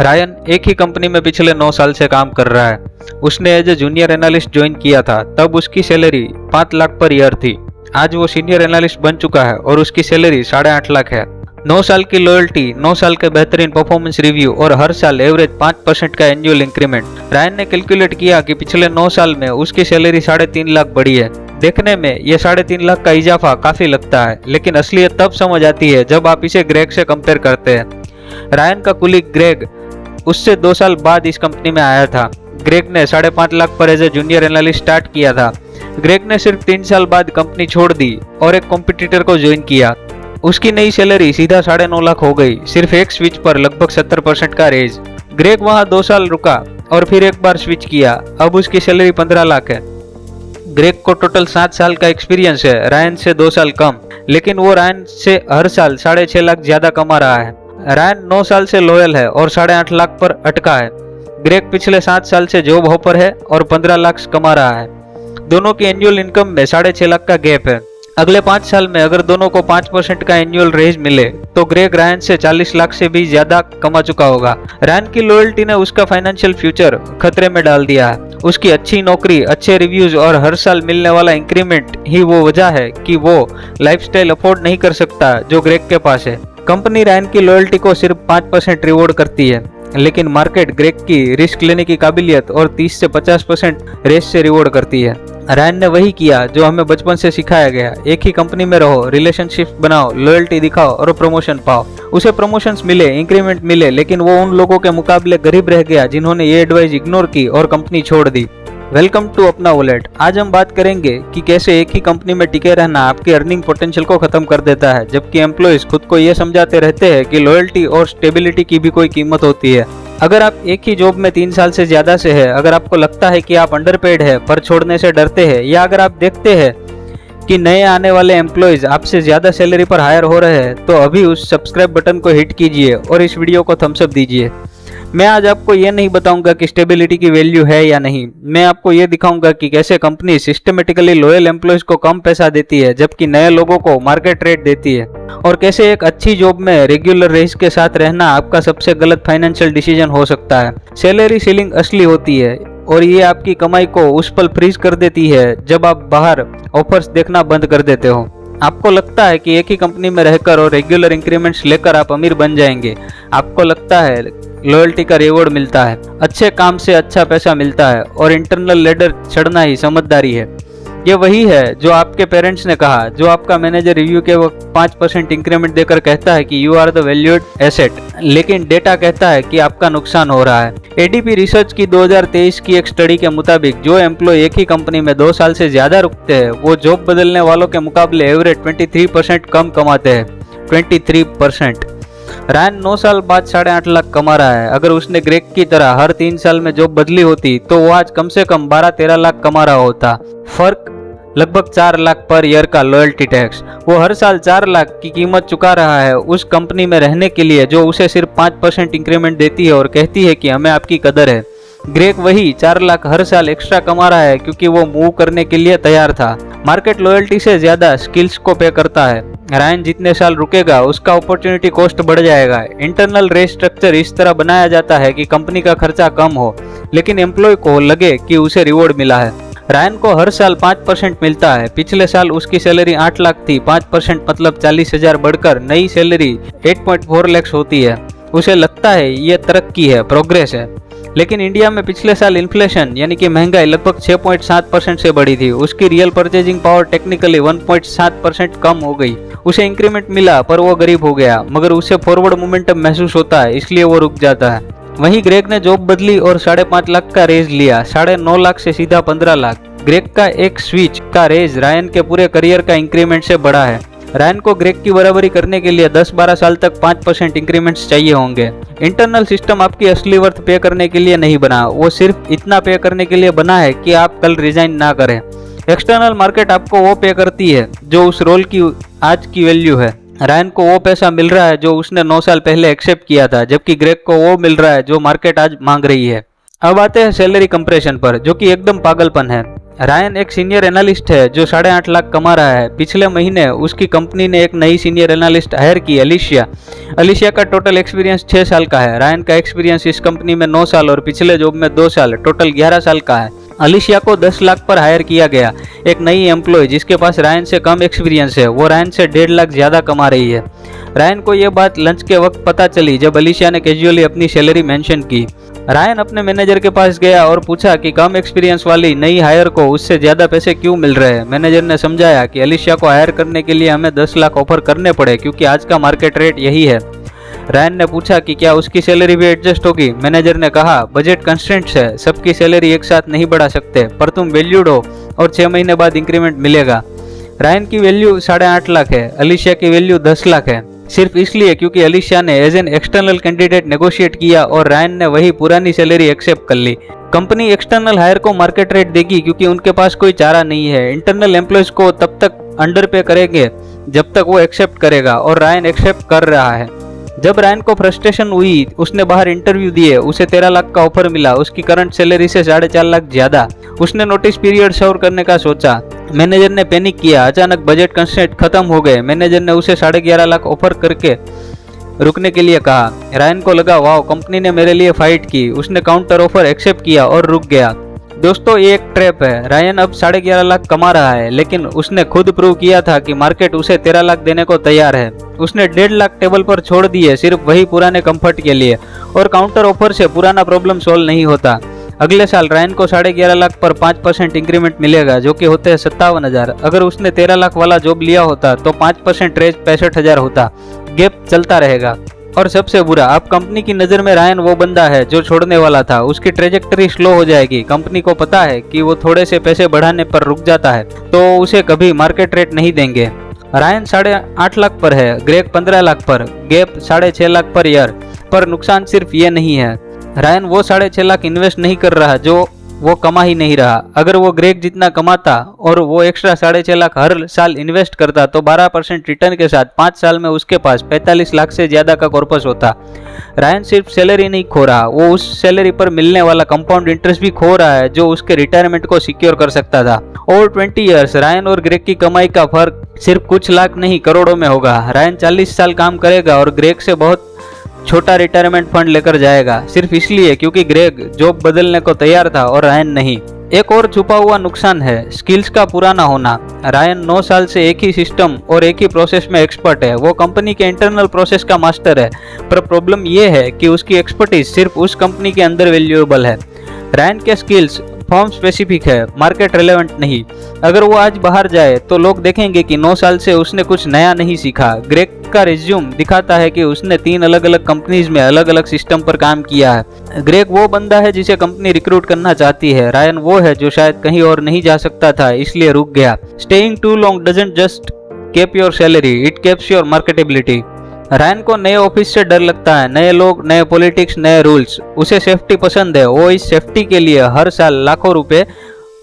Ryan एक ही company में पिछले 9 साल से काम कर रहा है। उसने as a junior analyst join किया था, तब उसकी सैलरी 5 लाख पर ईयर थी। आज वो सीनियर एनालिस्ट बन चुका है और उसकी सैलरी 8.5 लाख है। 9 साल की लॉयल्टी, 9 साल के बेहतरीन परफॉर्मेंस रिव्यू और हर साल एवरेज 5% का एनुअल इंक्रीमेंट। रायन ने कैलकुलेट किया कि पिछले 9 साल में उसकी सैलरी 3.5 लाख बढ़ी है। देखने में ये 3.5 लाख का इजाफा काफी लगता है, लेकिन असलियत तब समझ आती है जब आप इसे ग्रेग से कंपेयर करते हैं। रायन का कुलीग ग्रेग उससे 2 साल बाद इस कंपनी में आया था। ग्रेग ने 5.5 लाख पर as a junior analyst start किया था। ग्रेग ने सिर्फ 3 साल बाद कंपनी छोड़ दी और एक कॉम्पिटिटर को ज्वाइन किया। उसकी नई सैलरी सीधा 9.5 लाख हो गई, सिर्फ एक स्विच पर लगभग 70% का रेज। ग्रेग वहां 2 साल रुका और फिर एक बार स्विच किया। अब उसकी सैलरी 15 लाख है। ग्रेग को टोटल 7 साल का एक्सपीरियंस है, रायन से 2 साल कम, लेकिन वो रायन से हर साल 6.5 लाख ज्यादा कमा रहा है। रायन 9 साल से लॉयल है और 8.5 लाख पर अटका है। ग्रेग पिछले 7 साल से जॉब हॉपर है और 15 लाख कमा रहा है। दोनों की एनुअल इनकम में 6.5 लाख का गैप है। अगले 5 साल में अगर दोनों को 5% का एनुअल रेज मिले तो ग्रेग रायन से 40 लाख से भी ज्यादा कमा चुका होगा। रायन की लॉयल्टी ने उसका फाइनेंशियल फ्यूचर खतरे में डाल दिया है। उसकी अच्छी नौकरी, अच्छे रिव्यूज और हर साल मिलने वाला इंक्रीमेंट ही वो वजह है कि वो लाइफस्टाइल अफोर्ड नहीं कर सकता जो ग्रेग के पास है। कंपनी रायन की लॉयल्टी को सिर्फ 5% रिवॉर्ड करती है, लेकिन मार्केट ग्रेग की रिस्क लेने की काबिलियत और 30 से 50% रेस से रिवॉर्ड करती है। रायन ने वही किया जो हमें बचपन से सिखाया गया, एक ही कंपनी में रहो, रिलेशनशिप बनाओ, लॉयल्टी दिखाओ और प्रमोशन पाओ। उसे प्रमोशंस मिले, इंक्रीमेंट मिले, लेकिन वो उन लोगों के मुकाबले गरीब रह गया जिन्होंने ये एडवाइस इग्नोर की और कंपनी छोड़ दी। वेलकम टू अपना वॉलेट। आज हम बात करेंगे कि कैसे एक ही कंपनी में टिके रहना आपके अर्निंग पोटेंशियल को खत्म कर देता है, जबकि एम्प्लॉइज खुद को ये समझाते रहते हैं कि लॉयल्टी और स्टेबिलिटी की भी कोई कीमत होती है। अगर आप एक ही जॉब में 3 साल से ज्यादा से है, अगर आपको लगता है कि आप अंडरपेड है पर छोड़ने से डरते हैं, या अगर आप देखते हैं कि नए आने वाले एम्प्लॉइज आपसे ज्यादा सैलरी पर हायर हो रहे हैं, तो अभी उस सब्सक्राइब बटन को हिट कीजिए और इस वीडियो को थम्स अप दीजिए। मैं आज आपको ये नहीं बताऊंगा कि स्टेबिलिटी की वैल्यू है या नहीं, मैं आपको ये दिखाऊंगा कि कैसे कंपनी सिस्टमेटिकली लॉयल एम्प्लॉइज को कम पैसा देती है जबकि नए लोगों को मार्केट रेट देती है, और कैसे एक अच्छी जॉब में रेगुलर रेस के साथ रहना आपका सबसे गलत फाइनेंशियल डिसीजन हो सकता है। सैलरी सीलिंग असली होती है और ये आपकी कमाई को उस पल फ्रीज कर देती है जब आप बाहर ऑफर्स देखना बंद कर देते हो। आपको लगता है कि एक ही कंपनी में रहकर और रेगुलर इंक्रीमेंट्स लेकर आप अमीर बन जाएंगे। आपको लगता है लॉयल्टी का रिवॉर्ड मिलता है, अच्छे काम से अच्छा पैसा मिलता है और इंटरनल लेडर चढ़ना ही समझदारी है। ये वही है जो आपके पेरेंट्स ने कहा, जो आपका मैनेजर रिव्यू के वक्त 5% इंक्रीमेंट देकर कहता है कि you are the valued asset, लेकिन डेटा कहता है कि आपका नुकसान हो रहा है। एडीपी रिसर्च की 2023 की एक स्टडी के मुताबिक जो एम्प्लॉय एक ही कंपनी में 2 साल से ज्यादा रुकते हैं वो जॉब बदलने वालों के मुकाबले एवरेज 23% कम कमाते हैं। 23%। रायन 9 साल बाद 8.5 लाख कमा रहा है। अगर उसने ग्रेग की तरह हर 3 साल में जॉब बदली होती तो वो आज कम से कम 12-13 लाख कमा रहा होता। फर्क लगभग 4 लाख पर ईयर का लॉयल्टी टैक्स। वो हर साल 4 लाख की कीमत चुका रहा है उस कंपनी में रहने के लिए जो उसे सिर्फ 5% इंक्रीमेंट देती है और कहती है कि हमें आपकी कदर है। ग्रेग वही 4 लाख हर साल एक्स्ट्रा कमा रहा है क्योंकि वो मूव करने के लिए तैयार था। मार्केट लॉयल्टी से ज्यादा स्किल्स को पे करता है। रायन जितने साल रुकेगा उसका अपॉर्चुनिटी कॉस्ट बढ़ जाएगा। इंटरनल रेट स्ट्रक्चर इस तरह बनाया जाता है कि कंपनी का खर्चा कम हो लेकिन एम्प्लॉय को लगे कि उसे रिवॉर्ड मिला है। रायन को हर साल 5% मिलता है। पिछले साल उसकी सैलरी 8 लाख थी। 5% मतलब 40,000 बढ़कर नई सैलरी 8.4 लाख होती है। उसे लगता है ये तरक्की है, प्रोग्रेस है। लेकिन इंडिया में पिछले साल इन्फ्लेशन यानी कि महंगाई लगभग 6.7% से बढ़ी थी। उसकी रियल परचेजिंग पावर टेक्निकली 1.7% कम हो गई। उसे इंक्रीमेंट मिला पर वो गरीब हो गया, मगर उसे फॉरवर्ड मोमेंटम महसूस होता है इसलिए वो रुक जाता है। वहीं ग्रेग ने जॉब बदली और 5.5 लाख का रेज लिया। 9.5 लाख से सीधा 15 लाख। ग्रेग का एक स्विच का रेज रायन के पूरे करियर का इंक्रीमेंट से बड़ा है। रायन को ग्रेग की बराबरी करने के लिए 10-12 साल तक 5% इंक्रीमेंट्स चाहिए होंगे। इंटरनल सिस्टम आपकी असली वर्थ पे करने के लिए नहीं बना, वो सिर्फ इतना पे करने के लिए बना है कि आप कल रिजाइन ना करें। एक्सटर्नल मार्केट आपको वो पे करती है जो उस रोल की आज की वैल्यू है। रायन को वो पैसा मिल रहा है जो उसने 9 साल पहले एक्सेप्ट किया था, जबकि ग्रेग को वो मिल रहा है जो मार्केट आज मांग रही है। अब आते हैं सैलरी कंप्रेशन पर, जो कि एकदम पागलपन है। रायन एक सीनियर एनालिस्ट है जो 8.5 लाख कमा रहा है। पिछले महीने उसकी कंपनी ने एक नई सीनियर एनालिस्ट हायर की, अलिशिया। अलिशिया का टोटल एक्सपीरियंस 6 साल का है। रायन का एक्सपीरियंस इस कंपनी में 9 साल और पिछले जॉब में 2 साल, टोटल 11 साल का है। अलिशिया को 10 लाख पर हायर किया गया। एक नई एम्प्लॉय जिसके पास रायन से कम एक्सपीरियंस है, वो रायन से 1.5 लाख ज्यादा कमा रही है। रायन को यह बात लंच के वक्त पता चली जब अलिशिया ने कैजुअली अपनी सैलरी मेंशन की। रायन अपने मैनेजर के पास गया और पूछा कि कम एक्सपीरियंस वाली नई हायर को उससे ज्यादा पैसे क्यों मिल रहे हैं। मैनेजर ने समझाया कि अलिशिया को हायर करने के लिए हमें 10 लाख ऑफर करने पड़े क्योंकि आज का मार्केट रेट यही है। रायन ने पूछा कि क्या उसकी सैलरी भी एडजस्ट होगी। मैनेजर ने कहा, बजट कंस्ट्रेंट्स है, सबकी सैलरी एक साथ नहीं बढ़ा सकते, पर तुम वैल्यूड हो और 6 महीने बाद इंक्रीमेंट मिलेगा। रायन की वैल्यू 8.5 लाख है, अलिशिया की वैल्यू 10 लाख है, सिर्फ इसलिए क्योंकि अलिशिया ने as an external candidate negotiate किया और रायन ने वही पुरानी सैलरी एक्सेप्ट कर ली। कंपनी एक्सटर्नल हायर को मार्केट रेट देगी क्योंकि उनके पास कोई चारा नहीं है। इंटरनल एम्प्लॉयज को तब तक अंडर पे करेंगे जब तक वो एक्सेप्ट करेगा, और रायन एक्सेप्ट कर रहा है। जब रायन को फ्रस्ट्रेशन हुई, उसने बाहर इंटरव्यू दिए, उसे 13 लाख का ऑफर मिला, उसकी करंट सैलरी से 4.5 लाख ज्यादा। उसने नोटिस पीरियड सर्व करने का सोचा। मैनेजर ने पैनिक किया, अचानक बजट कंस्ट्रेंट खत्म हो गए। मैनेजर ने उसे 11.5 लाख ऑफर करके रुकने के लिए कहा। रायन को लगा, वाह, कंपनी ने मेरे लिए फाइट की। उसने काउंटर ऑफर एक्सेप्ट किया और रुक गया। दोस्तों, ये एक ट्रैप है। रायन अब 11.5 लाख कमा रहा है, लेकिन उसने खुद प्रूव किया था कि मार्केट उसे 13 लाख देने को तैयार है। उसने 1.5 लाख टेबल पर छोड़ दिए सिर्फ वही पुराने कंफर्ट के लिए, और काउंटर ऑफर से पुराना प्रॉब्लम सॉल्व नहीं होता। अगले साल रायन को 11.5 लाख पर 5% इंक्रीमेंट मिलेगा, जो कि होते हैं 57,000। अगर उसने 13 लाख वाला जॉब लिया होता तो 5% रेज 65,000 होता। गैप चलता रहेगा। और सबसे बुरा, अब कंपनी की नज़र में रायन वो बंदा है जो छोड़ने वाला था। उसकी ट्रेजेक्टरी स्लो हो जाएगी। कंपनी को पता है कि वो थोड़े से पैसे बढ़ाने पर रुक जाता है तो उसे कभी मार्केट रेट नहीं देंगे। रायन 8.5 लाख पर है, ग्रेग 15 लाख पर, गैप 6.5 लाख पर ईयर। पर नुकसान सिर्फ ये नहीं है, रायन वो 6.5 लाख इन्वेस्ट नहीं कर रहा जो वो कमा ही नहीं रहा। अगर वो ग्रेग जितना कमाता और वो एक्स्ट्रा 6.5 लाख हर साल इन्वेस्ट करता तो 12% रिटर्न के साथ 5 साल में उसके पास 45 लाख से ज्यादा का कॉर्पस होता। रायन सिर्फ सैलरी नहीं खो रहा, वो उस सैलरी पर मिलने वाला कंपाउंड इंटरेस्ट भी खो रहा है जो उसके रिटायरमेंट को सिक्योर कर सकता था। ओवर 20 ईयर्स रायन और ग्रेग की कमाई का फर्क सिर्फ कुछ लाख नहीं, करोड़ों में होगा। रायन 40 साल काम करेगा और ग्रेग से बहुत छोटा रिटायरमेंट फंड लेकर जाएगा, सिर्फ इसलिए क्योंकि ग्रेग जॉब बदलने को तैयार था और रायन नहीं। एक और छुपा हुआ नुकसान है स्किल्स का पुराना होना। रायन 9 साल से एक ही सिस्टम और एक ही प्रोसेस में एक्सपर्ट है। वो कंपनी के इंटरनल प्रोसेस का मास्टर है, पर प्रॉब्लम ये है कि उसकी एक्सपर्टीज सिर्फ उस कंपनी के अंदर वैल्यूएबल है। रायन के स्किल्स फॉर्म स्पेसिफिक है, मार्केट रेलेवेंट नहीं। अगर वो आज बाहर जाए तो लोग देखेंगे कि 9 साल से उसने कुछ नया नहीं सीखा। ग्रेग का रिज्यूम दिखाता है कि उसने 3 अलग अलग कंपनीज में अलग अलग सिस्टम पर काम किया है। ग्रेग वो बंदा है जिसे कंपनी रिक्रूट करना चाहती है। रायन वो है जो शायद कहीं और नहीं जा सकता था, इसलिए रुक गया। Staying too long doesn't just keep your salary, it keeps your marketability. Ryan को नए ऑफिस से डर लगता है, नए लोग, नए पॉलिटिक्स, नए रूल्स। उसे सेफ्टी पसंद है। वो इस सेफ्टी के लिए हर साल लाखों रुपए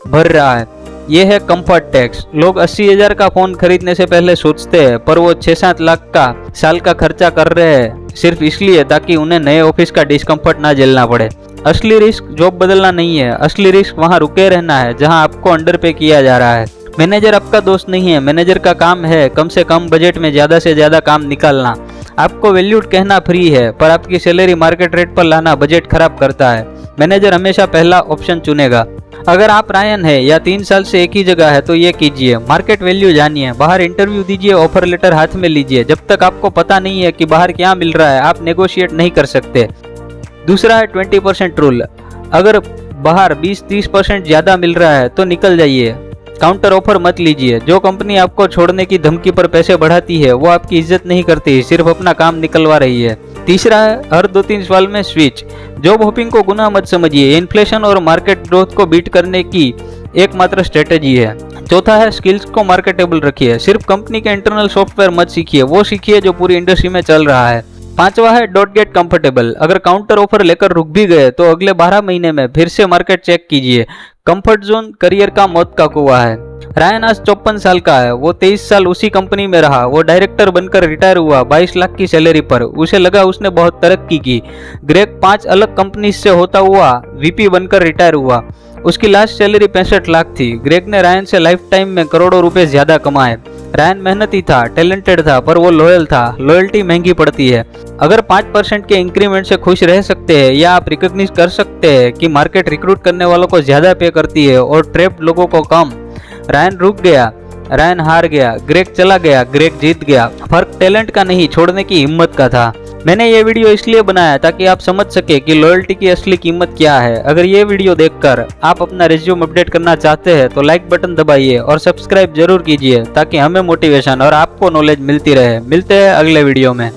भर रहा है। ये है कंफर्ट टैक्स। लोग 80,000 का फोन खरीदने से पहले सोचते हैं, पर वो 6-7 लाख का साल का खर्चा कर रहे हैं सिर्फ इसलिए ताकि उन्हें नए ऑफिस का डिस्कम्फर्ट ना झेलना पड़े। असली रिस्क जॉब बदलना नहीं है, असली रिस्क वहाँ रुके रहना है जहाँ आपको अंडर पे किया जा रहा है। मैनेजर आपका दोस्त नहीं है। मैनेजर का काम है कम से कम बजट में ज्यादा से ज्यादा काम निकालना। आपको वैल्यूड कहना फ्री है, पर आपकी सैलरी मार्केट रेट पर लाना बजट खराब करता है। मैनेजर हमेशा पहला ऑप्शन चुनेगा। अगर आप रायन है या 3 साल से एक ही जगह है तो ये कीजिए, मार्केट वैल्यू जानिए, बाहर इंटरव्यू दीजिए, ऑफर लेटर हाथ में लीजिए। जब तक आपको पता नहीं है कि बाहर क्या मिल रहा है आप नेगोशिएट नहीं कर सकते। दूसरा है 20% रूल। अगर बाहर 20-30% ज्यादा मिल रहा है तो निकल जाइए, काउंटर ऑफर मत लीजिए। जो कंपनी आपको छोड़ने की धमकी पर पैसे बढ़ाती है वो आपकी इज्जत नहीं करती, सिर्फ अपना काम निकलवा रही है। तीसरा है हर 2-3 साल में स्विच। जॉब होपिंग को गुनाह मत समझिए, इन्फ्लेशन और मार्केट ग्रोथ को बीट करने की एकमात्र स्ट्रेटेजी है। चौथा है स्किल्स को मार्केटेबल रखिए। सिर्फ कंपनी के इंटरनल सॉफ्टवेयर मत सीखिए, वो सीखिए जो पूरी इंडस्ट्री में चल रहा है। पांचवा है डोंट गेट कंफर्टेबल। अगर काउंटर ऑफर लेकर रुक भी गए तो अगले 12 महीने में फिर से मार्केट चेक कीजिए। कंफर्ट जोन करियर का मौत का कुआं है। रायन आज 54 साल का है। वो 23 साल उसी कंपनी में रहा। वो डायरेक्टर बनकर रिटायर हुआ 22 लाख की सैलरी पर। उसे लगा उसने बहुत तरक्की की। ग्रेग 5 अलग कंपनी से होता हुआ वीपी बनकर रिटायर हुआ। उसकी लास्ट सैलरी 65 लाख थी। ग्रेग ने रायन से लाइफ टाइम में करोड़ों रुपए ज्यादा कमाए। रायन मेहनती था, टैलेंटेड था, पर वो लॉयल था। लॉयल्टी महंगी पड़ती है। अगर 5% के इंक्रीमेंट से खुश रह सकते हैं या आप रिकॉग्नाइज कर सकते हैं कि मार्केट रिक्रूट करने वालों को ज्यादा पे करती है और ट्रैप्ड लोगों को कम। रायन रुक गया, रायन हार गया, ग्रेग चला गया, ग्रेग जीत गया। फर्क टैलेंट का नहीं, छोड़ने की हिम्मत का था। मैंने ये वीडियो इसलिए बनाया ताकि आप समझ सके कि लॉयल्टी की असली कीमत क्या है। अगर ये वीडियो देखकर आप अपना रिज्यूम अपडेट करना चाहते हैं तो लाइक बटन दबाइए और सब्सक्राइब जरूर कीजिए ताकि हमें मोटिवेशन और आपको नॉलेज मिलती रहे। मिलते हैं अगले वीडियो में।